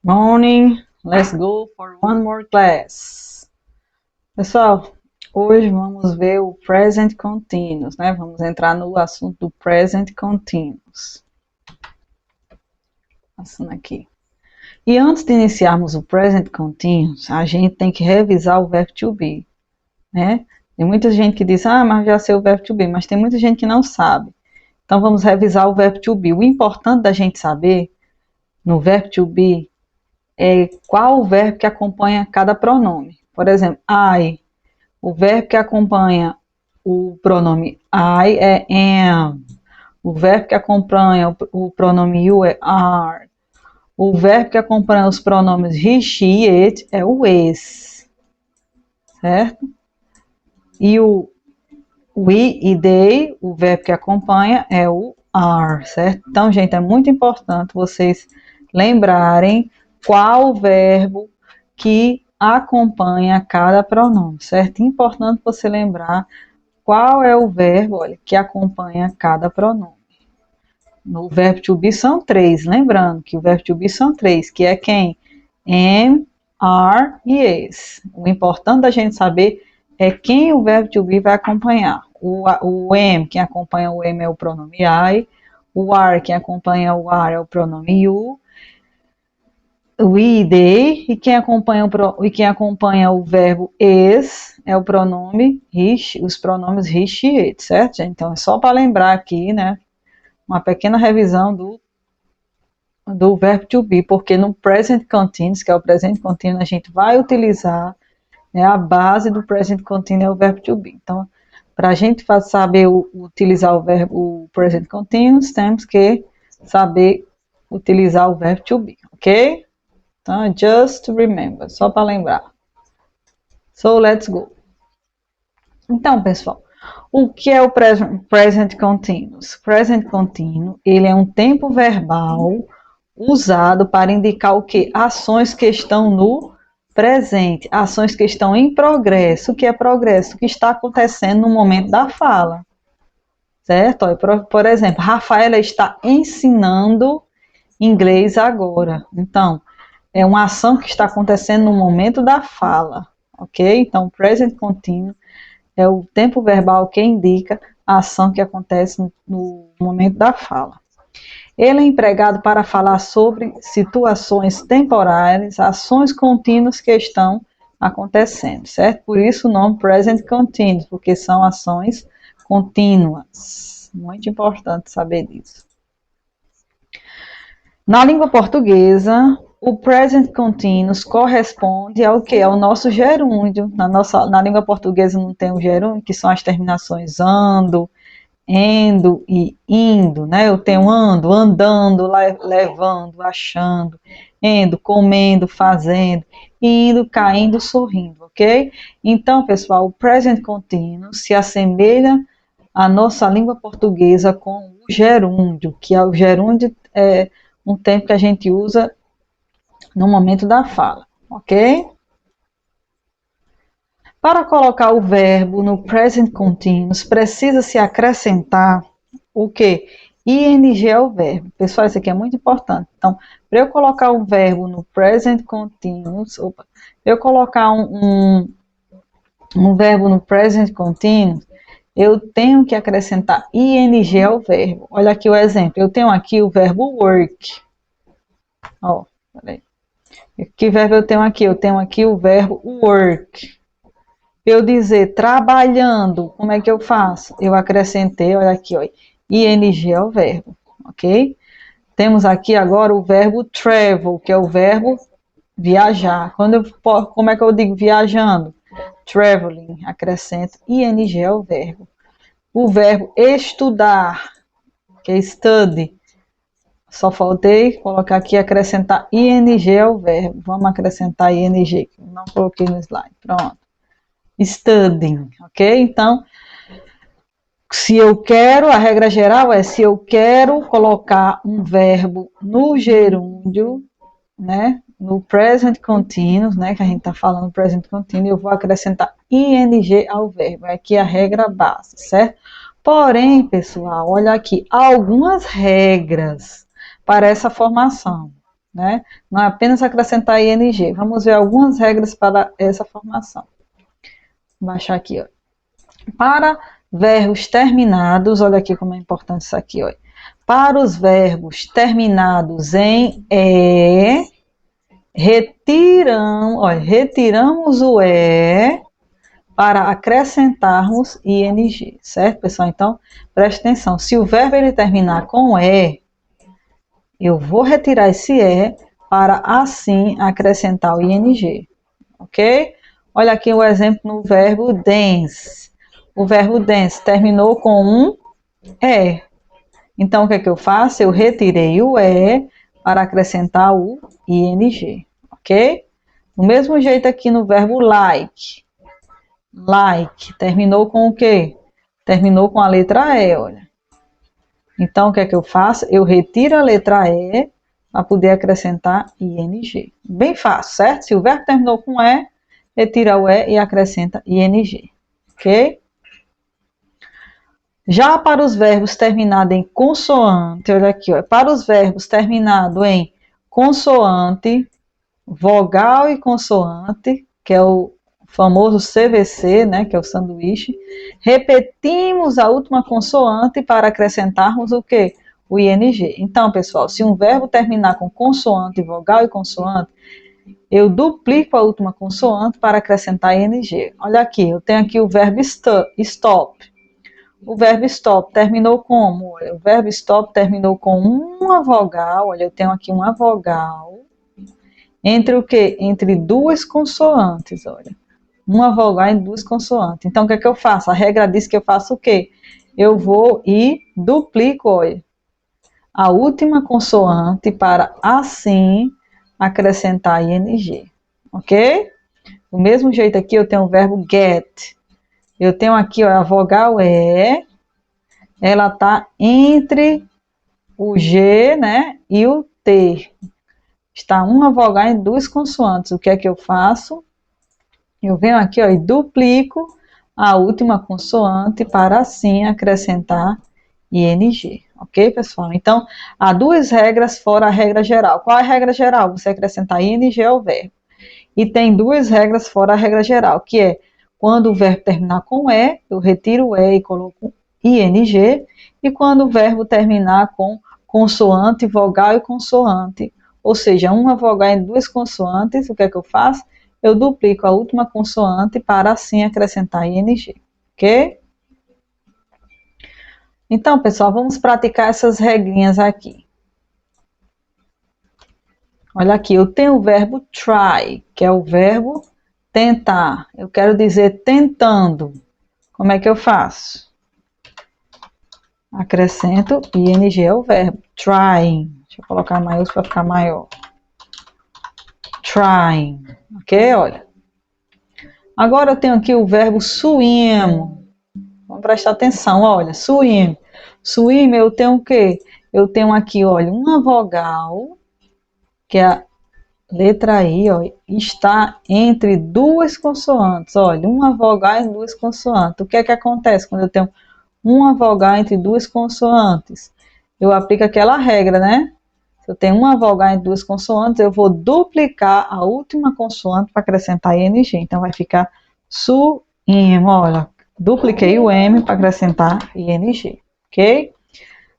Morning, let's go for one more class. Pessoal, hoje vamos ver o present continuous, né? Vamos entrar no assunto do present continuous. Passando aqui. E antes de iniciarmos o present continuous, a gente tem que revisar o verbo to be, né? Tem muita gente que diz, mas já sei o verbo to be, mas tem muita gente que não sabe. Então vamos revisar o verbo to be. O importante da gente saber no verbo to be é qual o verbo que acompanha cada pronome. Por exemplo, I, o verbo que acompanha o pronome I é am. O verbo que acompanha o pronome you é are. O verbo que acompanha os pronomes he, she, it é o is. Certo? E o we e they, o verbo que acompanha é o are, certo? Então, gente, é muito importante vocês lembrarem qual o verbo que acompanha cada pronome, certo? Importante você lembrar qual é o verbo, olha, que acompanha cada pronome. No verbo to be são 3, lembrando que o verbo to be são 3, que é quem? Am, are e is. O importante da gente saber é quem o verbo to be vai acompanhar. O am, quem acompanha o am é o pronome I, o are, quem acompanha o are é o pronome you, we, they, e quem acompanha o verbo is é o pronome he, os pronomes he, she, it, certo, gente? Então é só para lembrar aqui, né, uma pequena revisão do verbo to be, porque no present continuous, que é o presente contínuo, a gente vai utilizar, né, a base do present continuous é o verbo to be. Então, para a gente saber utilizar o present continuous, temos que saber utilizar o verbo to be, ok? Então, just remember, só para lembrar. So, let's go. Então, pessoal, o que é o present continuous? Present continuous, ele é um tempo verbal usado para indicar o que? Ações que estão no presente, ações que estão em progresso. O que é progresso? O que está acontecendo no momento da fala. Certo? Por exemplo, Rafaela está ensinando inglês agora. Então, é uma ação que está acontecendo no momento da fala, ok? Então, present continuous é o tempo verbal que indica a ação que acontece no momento da fala. Ele é empregado para falar sobre situações temporárias, ações contínuas que estão acontecendo, certo? Por isso o nome present continuous, porque são ações contínuas. Muito importante saber disso. Na língua portuguesa, o present continuous corresponde ao que? Ao nosso gerúndio. Na língua portuguesa não tem o gerúndio, que são as terminações ando, endo e indo, né? Eu tenho ando, andando, levando, achando, endo, comendo, fazendo, indo, caindo, sorrindo, ok? Então, pessoal, o present continuous se assemelha à nossa língua portuguesa com o gerúndio, que é o gerúndio um tempo que a gente usa no momento da fala, ok? Para colocar o verbo no present continuous, precisa-se acrescentar o quê? ing ao verbo. Pessoal, isso aqui é muito importante. Então, para eu colocar um verbo no present continuous, eu colocar um verbo no present continuous, eu tenho que acrescentar ing ao verbo. Olha aqui o exemplo. Eu tenho aqui o verbo work. Ó, peraí. Que verbo eu tenho aqui? Eu tenho aqui o verbo work. Eu dizer trabalhando, como é que eu faço? Eu acrescentei, olha aqui, ó, ing ao verbo, ok? Temos aqui agora o verbo travel, que é o verbo viajar. Como é que eu digo viajando? Traveling, acrescento ing ao verbo. O verbo estudar, que é study, só faltei colocar aqui, acrescentar ing ao verbo. Vamos acrescentar ing, que eu não coloquei no slide. Pronto. Studying, ok? Então, se eu quero, a regra geral é, se eu quero colocar um verbo no gerúndio, né? No present continuous, né? Que a gente está falando present continuous, eu vou acrescentar ing ao verbo. Aqui é a regra base, certo? Porém, pessoal, olha aqui, há algumas regras para essa formação, né? Não é apenas acrescentar ing. Vamos ver algumas regras para essa formação. Vou baixar aqui, ó. Para verbos terminados, olha aqui como é importante isso aqui, ó. Para os verbos terminados em E, retiramos o E para acrescentarmos ing, certo, pessoal? Então, preste atenção. Se o verbo ele terminar com E, eu vou retirar esse E para assim acrescentar o ing, ok? Olha aqui o exemplo no verbo dance. O verbo dance terminou com um E. Então, o que é que eu faço? Eu retirei o E para acrescentar o ing, ok? Do mesmo jeito aqui no verbo like. Like, terminou com o quê? Terminou com a letra E, olha. Então, o que é que eu faço? Eu retiro a letra E para poder acrescentar ing. Bem fácil, certo? Se o verbo terminou com E, retira o E e acrescenta ing, ok? Já para os verbos terminados em consoante, olha aqui, ó, para os verbos terminados em consoante, vogal e consoante, que é o famoso CVC, né, que é o sanduíche, repetimos a última consoante para acrescentarmos o quê? O ing. Então, pessoal, se um verbo terminar com consoante, vogal e consoante, eu duplico a última consoante para acrescentar ing. Olha aqui, eu tenho aqui o verbo stop. O verbo stop terminou como? Olha, o verbo stop terminou com uma vogal. Olha, eu tenho aqui uma vogal. Entre o quê? Entre duas consoantes, olha. Uma vogal em duas consoantes. Então, o que é que eu faço? A regra diz que eu faço o quê? Eu vou e duplico, olha, a última consoante para, assim, acrescentar ing. Ok? Do mesmo jeito aqui, eu tenho o verbo get. Eu tenho aqui, ó, a vogal E, ela está entre o G, né, e o T. Está uma vogal em duas consoantes. O que é que eu faço? Eu venho aqui, ó, e duplico a última consoante para assim acrescentar ing. Ok, pessoal? Então, há duas regras fora a regra geral. Qual é a regra geral? Você acrescentar ing ao verbo. E tem duas regras fora a regra geral, que é quando o verbo terminar com E, eu retiro o E e coloco ing, e quando o verbo terminar com consoante, vogal e consoante, ou seja, uma vogal em duas consoantes, o que é que eu faço? Eu duplico a última consoante para assim acrescentar ing, ok? Então, pessoal, vamos praticar essas regrinhas aqui. Olha aqui, eu tenho o verbo try, que é o verbo tentar. Eu quero dizer tentando. Como é que eu faço? Acrescento ing ao verbo. Trying. Deixa eu colocar maiúsculo para ficar maior. Trying. Ok? Olha. Agora eu tenho aqui o verbo swim. Vamos prestar atenção. Olha, swim. Swim eu tenho o quê? Eu tenho aqui, olha, uma vogal, que é a letra I, ó, está entre duas consoantes. Olha, uma vogal em duas consoantes. O que é que acontece quando eu tenho uma vogal entre duas consoantes? Eu aplico aquela regra, né? Se eu tenho uma vogal entre duas consoantes, eu vou duplicar a última consoante para acrescentar ing. Então, vai ficar su-im. Olha, dupliquei o M para acrescentar ing. Ok?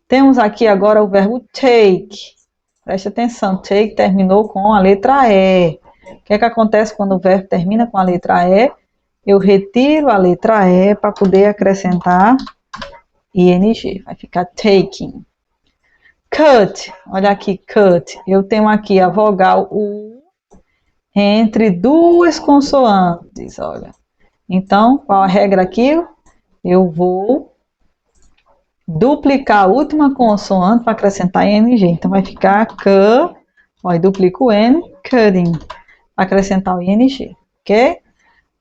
Temos aqui agora o verbo take. Preste atenção, take terminou com a letra E. O que é que acontece quando o verbo termina com a letra E? Eu retiro a letra E para poder acrescentar ing. Vai ficar taking. Cut, olha aqui, cut. Eu tenho aqui a vogal U entre duas consoantes, olha. Então, qual a regra aqui? Eu vou duplicar a última consoante para acrescentar ing. Então, vai ficar c, ó, duplico o n, cutting, para acrescentar o ing, ok?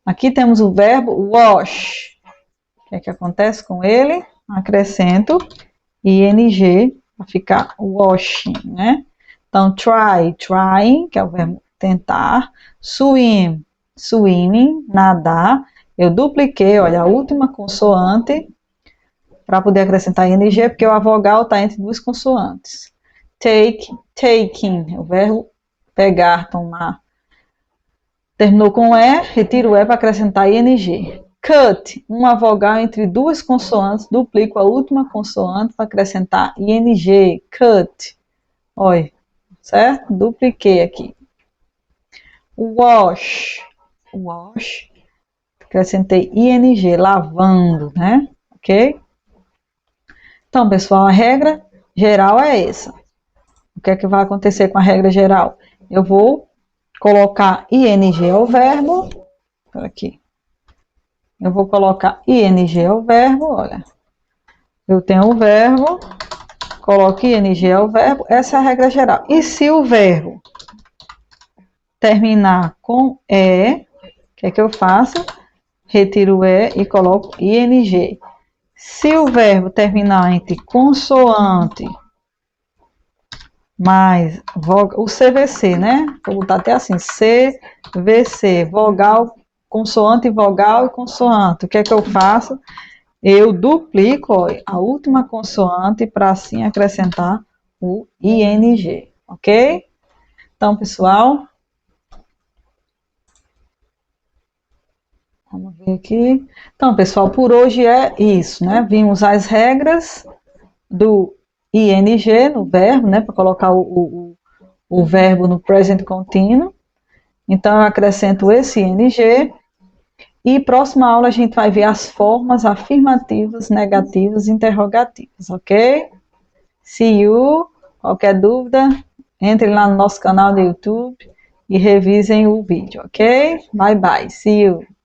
Aqui temos o verbo wash. O que é que acontece com ele? Acrescento ing para ficar washing, né? Então, try, trying, que é o verbo tentar. Swim, swimming, nadar. Eu dupliquei, olha, a última consoante para poder acrescentar ing, porque a vogal está entre duas consoantes. Take, taking, o verbo pegar, tomar. Terminou com E, retiro o E para acrescentar ING. Cut, uma vogal entre duas consoantes, duplico a última consoante para acrescentar ING. Cut. Olha, certo? Dupliquei aqui. Wash. Wash. Acrescentei ING, lavando, né? Ok? Então, pessoal, a regra geral é essa. O que é que vai acontecer com a regra geral? Eu vou colocar ING ao verbo. Aqui. Eu vou colocar ING ao verbo, olha. Eu tenho o verbo, coloco ING ao verbo, essa é a regra geral. E se o verbo terminar com E, o que é que eu faço? Retiro o E e coloco ING. Se o verbo terminar entre consoante mais o CVC, né? Vou botar até assim, CVC, vogal, consoante, vogal e consoante. O que é que eu faço? Eu duplico, ó, a última consoante para assim acrescentar o ING, ok? Então, pessoal, vamos ver aqui. Então, pessoal, por hoje é isso, né? Vimos as regras do ING no verbo, né? Para colocar o verbo no present continuo. Então, eu acrescento esse ING. E próxima aula a gente vai ver as formas afirmativas, negativas e interrogativas, ok? See you. Qualquer dúvida, entre lá no nosso canal do YouTube e revisem o vídeo, ok? Bye bye. See you.